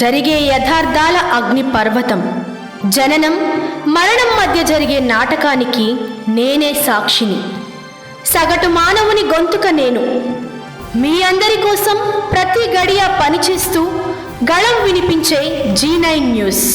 జరిగే యథార్థాల అగ్ని పర్వతం. జననం మరణం మధ్య జరిగే నాటకానికి నేనే సాక్షిని. సగటు మానవుని గొంతుక నేను. మీ అందరి కోసం ప్రతి గడియ పనిచేస్తూ గళం వినిపించే G9 న్యూస్.